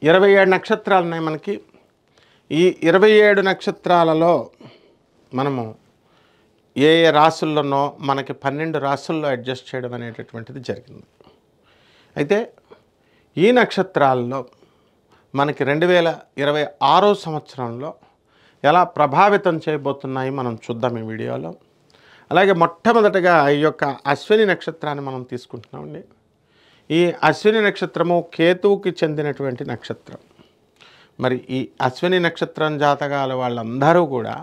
27 నక్షత్రాలు ఉన్నాయి మనకి. ఈ 27 నక్షత్రాలలో మనము ఏ ఏ రాసుల్లోనో మనకి 12 రాసుల్లో అడ్జస్ట్ చేయడం అనేటటువంటిది జరిగింది. అయితే ఈ నక్షత్రాల్లో మనకి 2026 సంవత్సరంలో ఎలా ప్రభావితం చేయబోతున్నాయి మనం చూద్దాం ఈ వీడియోలో. అలాగే మొట్టమొదటగా ఈ యొక్క అశ్విని నక్షత్రాన్ని మనం తీసుకుంటున్నామండి. ఈ అశ్విని నక్షత్రము కేతువుకి చెందినటువంటి నక్షత్రం. మరి ఈ అశ్విని నక్షత్రం జాతకాల వాళ్ళందరూ కూడా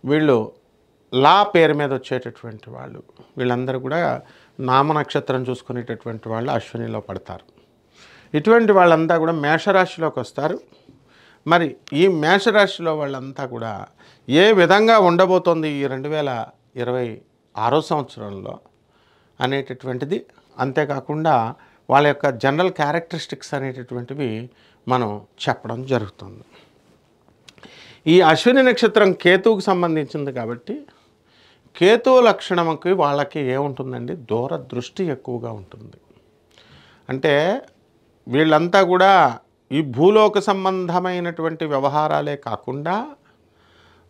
వీళ్ళు లా పేరు మీద వచ్చేటటువంటి వాళ్ళు. వీళ్ళందరూ కూడా నామ నక్షత్రం చూసుకునేటటువంటి వాళ్ళు అశ్వినిలో పడతారు. ఇటువంటి వాళ్ళంతా కూడా మేషరాశిలోకి వస్తారు. మరి ఈ మేషరాశిలో వాళ్ళంతా కూడా ఏ విధంగా ఉండబోతోంది ఈ 2026 సంవత్సరంలో అనేటటువంటిది, అంతేకాకుండా వాళ్ళ యొక్క జనరల్ క్యారెక్టరిస్టిక్స్ అనేటటువంటివి మనం చెప్పడం జరుగుతుంది. ఈ అశ్విని నక్షత్రం కేతువుకు సంబంధించింది కాబట్టి కేతువు లక్షణంకి వాళ్ళకి ఏముంటుందండి, దూరదృష్టి ఎక్కువగా ఉంటుంది. అంటే వీళ్ళంతా కూడా ఈ భూలోక సంబంధమైనటువంటి వ్యవహారాలే కాకుండా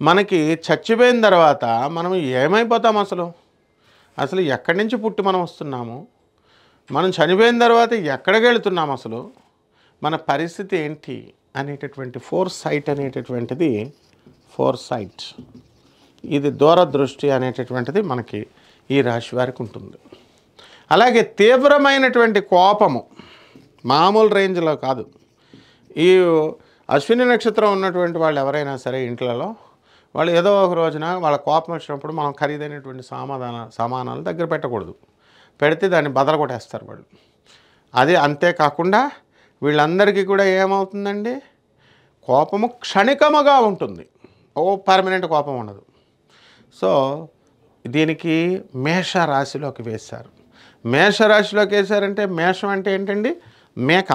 మనకి చచ్చిపోయిన తర్వాత మనం ఏమైపోతాం, అసలు ఎక్కడి నుంచి పుట్టి మనం వస్తున్నాము, మనం చనిపోయిన తర్వాత ఎక్కడికి వెళుతున్నాం, అసలు మన పరిస్థితి ఏంటి అనేటటువంటి ఫోర్సైట్ అనేటటువంటిది, ఫోర్సైట్ ఇది దూరదృష్టి అనేటటువంటిది మనకి ఈ రాశి వారికి ఉంటుంది. అలాగే తీవ్రమైనటువంటి కోపము, మామూలు రేంజ్లో కాదు. ఈ అశ్విని నక్షత్రం ఉన్నటువంటి వాళ్ళు ఎవరైనా సరే ఇంట్లలో వాళ్ళు ఏదో ఒక రోజున వాళ్ళ కోపం వచ్చినప్పుడు మనం ఖరీదైనటువంటి సామానాలు దగ్గర పెట్టకూడదు. పెడితే దాన్ని బదలు కొట్టేస్తారు వాళ్ళు. అది అంతేకాకుండా వీళ్ళందరికీ కూడా ఏమవుతుందండి, కోపము క్షణికముగా ఉంటుంది, పర్మనెంట్ కోపం ఉండదు. సో దీనికి మేషరాశిలోకి వేశారు. మేషరాశిలోకి వేశారంటే మేషం అంటే ఏంటండి, మేక.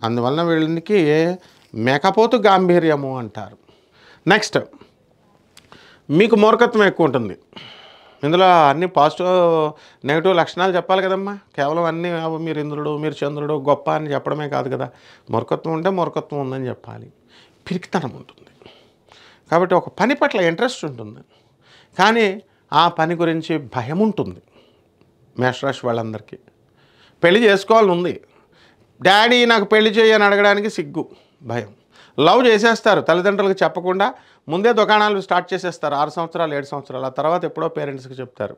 అందువలన వీళ్ళకి మేకపోతు గాంభీర్యము అంటారు. నెక్స్ట్, మీకు మూర్ఖత్వం ఎక్కువ ఉంటుంది. ఇందులో అన్ని పాజిటివ్ నెగిటివ్ లక్షణాలు చెప్పాలి కదమ్మా. కేవలం అన్నీ మీరు ఇంద్రుడు మీరు చంద్రుడు గొప్ప అని చెప్పడమే కాదు కదా. మూర్ఖత్వం ఉంటే మూర్ఖత్వం ఉందని చెప్పాలి. పిరికితనం ఉంటుంది కాబట్టి ఒక పని పట్ల ఇంట్రెస్ట్ ఉంటుంది, కానీ ఆ పని గురించి భయం ఉంటుంది. మేషరాశి వాళ్ళందరికీ పెళ్లి చేసుకోవాలని ఉంది, డాడీ నాకు పెళ్లి చేయని అడగడానికి సిగ్గు, భయం. లవ్ చేసేస్తారు తల్లిదండ్రులకు చెప్పకుండా, ముందే దుకాణాలు స్టార్ట్ చేసేస్తారు. 6 సంవత్సరాలు 7 సంవత్సరాలు, ఆ తర్వాత ఎప్పుడో పేరెంట్స్కి చెప్తారు.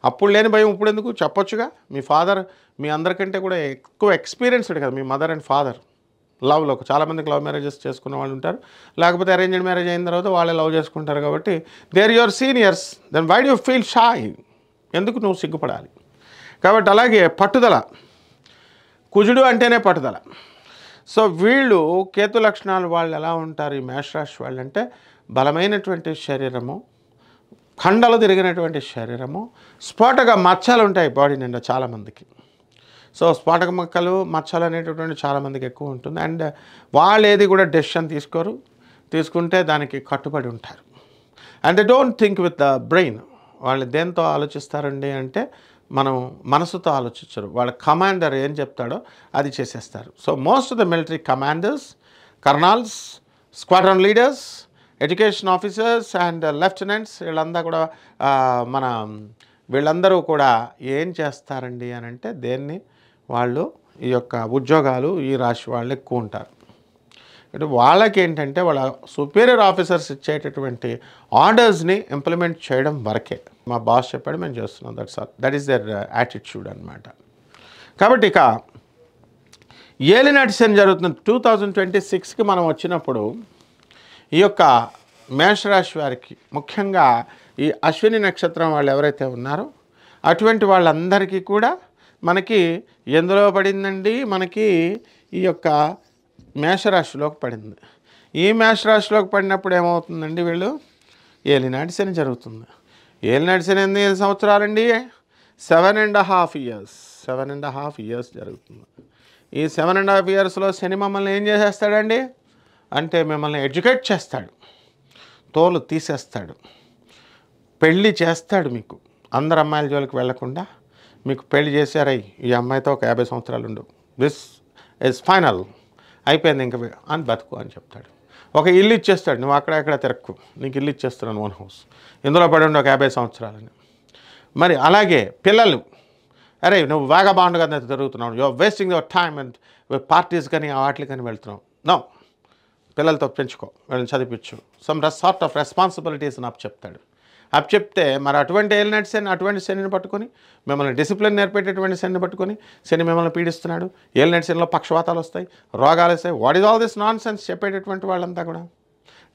అప్పుడు లేని భయం ఇప్పుడు ఎందుకు, చెప్పొచ్చుగా. మీ ఫాదర్ మీ అందరికంటే కూడా ఎక్కువ ఎక్స్పీరియన్స్డ్ కదా మీ మదర్ అండ్ ఫాదర్ లవ్లో. చాలామందికి లవ్ మ్యారేజెస్ చేసుకున్న వాళ్ళు ఉంటారు, లేకపోతే అరేంజ్డ్ మ్యారేజ్ అయిన తర్వాత వాళ్ళే లవ్ చేసుకుంటారు. కాబట్టి they are your seniors, then why do you feel shy, ఎందుకు నువ్వు సిగ్గుపడాలి. కాబట్టి అలాగే పట్టుదల, కుజుడు అంటేనే పట్టుదల. సో వీళ్ళు కేతు లక్షణాలు వాళ్ళు ఎలా ఉంటారు ఈ మేషరాశి వాళ్ళు అంటే, బలమైనటువంటి శరీరము, కండలు తిరిగినటువంటి శరీరము, స్ఫోటక మచ్చలు ఉంటాయి బాడీ నిండా చాలామందికి. సో స్ఫోటక మచ్చలు అనేటటువంటి చాలామందికి ఎక్కువ ఉంటుంది. అండ్ వాళ్ళు ఏది కూడా డెసిషన్ తీసుకుంటే దానికి కట్టుబడి ఉంటారు. And they don't think with the brain. వాళ్ళు దేంతో ఆలోచిస్తారండి అంటే, మనం మనసుతో ఆలోచించరు. వాళ్ళ కమాండర్ ఏం చెప్తాడో అది చేసేస్తారు. So most of the military commanders, kernels, squadron leaders, education officers and lieutenants వీళ్ళందరూ కూడా ఏం చేస్తారండి అని అంటే, వాళ్ళు ఈ యొక్క ఉద్యోగాలు ఈ రాశి వాళ్ళు ఎక్కువ ఉంటారు. అంటే వాళ్ళకి ఏంటంటే వాళ్ళ సుపీరియర్ ఆఫీసర్స్ ఇచ్చేటటువంటి ఆర్డర్స్ని ఇంప్లిమెంట్ చేయడం వరకే. మా బాస్ చెప్పాడు మేము చేస్తున్నాం, దట్ ఈస్ దర్ యాటిట్యూడ్ అనమాట. కాబట్టి ఇక ఏలినాటి శని జరుగుతుంది 2026కి మనం వచ్చినప్పుడు, ఈ యొక్క మేషరాశి వారికి ముఖ్యంగా ఈ అశ్విని నక్షత్రం వాళ్ళు ఎవరైతే ఉన్నారో అటువంటి వాళ్ళందరికీ కూడా మనకి ఎందులో పడిందండి, మనకి ఈ యొక్క మేషరాశిలోకి పడింది. ఈ మేషరాశిలోకి పడినప్పుడు ఏమవుతుందండి, వీళ్ళు ఏలినాటి శని జరుగుతుంది. ఏలినాటి శని ఎన్ని సంవత్సరాలండి, 7.5 years. 7.5 years జరుగుతుంది. ఈ 7.5 yearsలో శని మమ్మల్ని ఏం చేసేస్తాడండి అంటే, మిమ్మల్ని ఎడ్యుకేట్ చేస్తాడు, తోలు తీసేస్తాడు, పెళ్ళి చేస్తాడు. మీకు అందరు అమ్మాయిల జోలికి వెళ్లకుండా మీకు పెళ్లి చేశారై ఈ అమ్మాయితో ఒక 50 సంవత్సరాలు ఉండు, దిస్ ఇస్ ఫైనల్, అయిపోయింది ఇంక అని బతుకు అని చెప్తాడు. ఒక ఇల్లు ఇచ్చేస్తాడు, నువ్వు అక్కడ ఎక్కడ తిరక్కు, నీకు ఇల్లు ఇచ్చేస్తున్నాను ఓన్ హౌస్, ఇందులో పడి ఉండి ఒక 50 సంవత్సరాలని. మరి అలాగే పిల్లలు, అరే నువ్వు వాగబాండ్ కదా తిరుగుతున్నావు, your wasting your time and parties కానీ వాటికి కానీ వెళ్తున్నావు. నో, పిల్లలతో పెంచుకో, వీళ్ళని చదివించు, సమ్ సార్ట్ ఆఫ్ రెస్పాన్సిబిలిటీస్ అని చెప్తాడు. చెప్తే మరి అటువంటి ఏలినట్ శని, అటువంటి శనిని పట్టుకొని మిమ్మల్ని డిసిప్లిన్ నేర్పేటటువంటి శనిని పట్టుకొని శని మిమ్మల్ని పీడిస్తున్నాడు. ఏలినట్ శనిలో పక్షవాతాలు వస్తాయి, రోగాలు వస్తాయి. What is all this non sense చెప్పేటటువంటి వాళ్ళంతా కూడా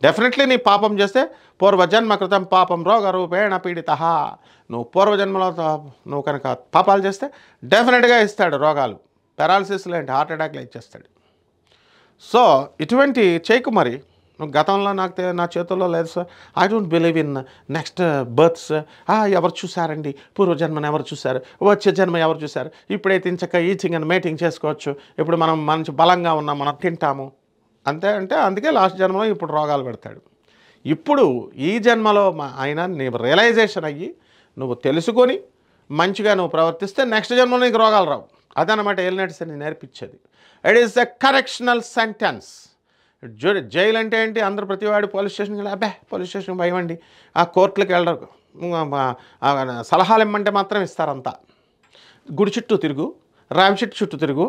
డెఫినెట్లీ నీ పాపం చేస్తే పూర్వజన్మ కృతం పాపం రోగ రూపేణ పీడిత, నువ్వు పూర్వజన్మలో నువ్వు కనుక పాపాలు చేస్తే డెఫినెట్గా ఇస్తాడు రోగాలు, పెరాలసిస్ లాంటి హార్ట్ అటాక్లు ఇచ్చేస్తాడు. సో ఇటువంటి చేయకు. మరి గతంలో నా చేతుల్లో లేదు sir, I don't believe in next births. ఎవరు చూసారండి పూర్వజన్మను, ఎవరు చూశారు, వచ్చే జన్మ ఎవరు చూశారు, ఇప్పుడైతే ఇంచక్క ఈచింగ్ అండ్ మేటింగ్ చేసుకోవచ్చు, ఇప్పుడు మనం మంచి బలంగా ఉన్నాం, మనం తింటాము అంతే. అంటే అందుకే లాస్ట్ జన్మలో ఇప్పుడు రోగాలు పెడతాడు. ఇప్పుడు ఈ జన్మలో అయినా నీ రియలైజేషన్ అయ్యి నువ్వు తెలుసుకొని మంచిగా నువ్వు ప్రవర్తిస్తే నెక్స్ట్ జన్మలో నీకు రోగాలు రావు. అదనమాట ఏలినట్ శని నేర్పించేది. It is the correctional sentence. Jail అంటే ఏంటి? అందరూ ప్రతివాడు పోలీస్ స్టేషన్కి వెళ్ళి అబ్బే పోలీస్ స్టేషన్కి భయమండి, ఆ కోర్టులకు వెళ్ళరు, సలహాలు ఇమ్మంటే మాత్రం ఇస్తారంతా. గుడి చుట్టూ తిరుగు, రావి చెట్టు చుట్టూ తిరుగు,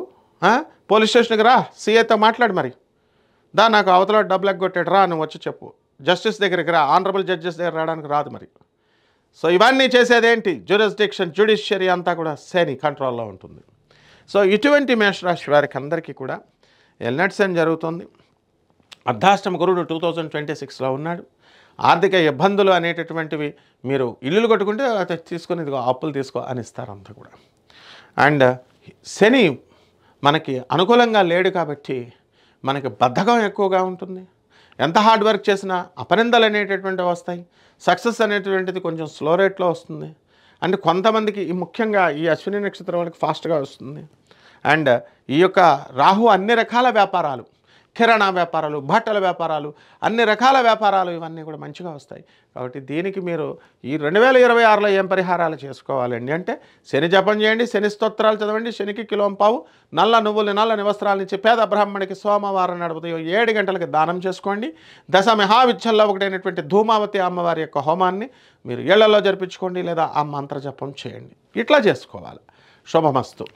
పోలీస్ స్టేషన్కి రా, సీఏతో మాట్లాడు, మరి దా నాకు అవతల డబ్బులు ఎగ్గొట్టాడు రా, నువ్వు వచ్చి చెప్పు, జస్టిస్ దగ్గరికి రా, ఆనరబుల్ జడ్జెస్ దగ్గర రావడానికి రాదు మరి. సో ఇవన్నీ చేసేదేంటి? జ్యూరిస్డిక్షన్, జ్యుడిషియరీ అంతా కూడా శని కంట్రోల్లో ఉంటుంది. సో ఇటువంటి మేషరాశి వారికి అందరికీ కూడా ఏలినట్ శని జరుగుతుంది. అర్ధాష్టమ గురుడు 2026లో ఉన్నాడు. ఆర్థిక ఇబ్బందులు అనేటటువంటివి, మీరు ఇల్లులు కట్టుకుంటే తీసుకొని ఇదిగో అప్పులు తీసుకో అని ఇస్తారంతా కూడా. అండ్ శని మనకి అనుకూలంగా లేడు కాబట్టి మనకి బద్ధకం ఎక్కువగా ఉంటుంది. ఎంత హార్డ్ వర్క్ చేసినా అపనిందలు అనేటటువంటివి వస్తాయి. సక్సెస్ అనేటువంటిది కొంచెం స్లో రేట్లో వస్తుంది. అంటే కొంతమందికి ముఖ్యంగా ఈ అశ్విని నక్షత్రం వాళ్ళకి ఫాస్ట్గా వస్తుంది. అండ్ ఈ యొక్క రాహు అన్ని రకాల వ్యాపారాలు, కిరాణా వ్యాపారాలు, బట్టల వ్యాపారాలు, అన్ని రకాల వ్యాపారాలు ఇవన్నీ కూడా మంచిగా వస్తాయి. కాబట్టి దీనికి మీరు ఈ 2026లో ఏం పరిహారాలు చేసుకోవాలండి అంటే శని జపం చేయండి, శని స్తోత్రాలు చదవండి, శనికి కిలోంపావు నల్ల నువ్వులు నల్లని వస్త్రాలనిచ్చి పేద బ్రాహ్మణికి సోమవారం నడుపుతాయో 7 గంటలకి దానం చేసుకోండి. దశ మహావిద్యల్లో ఒకటైనటువంటి ధూమావతి అమ్మవారి యొక్క హోమాన్ని మీరు ఇళ్లలో జరిపించుకోండి, లేదా ఆ మంత్ర జపం చేయండి. ఇట్లా చేసుకోవాలి. శుభమస్తు.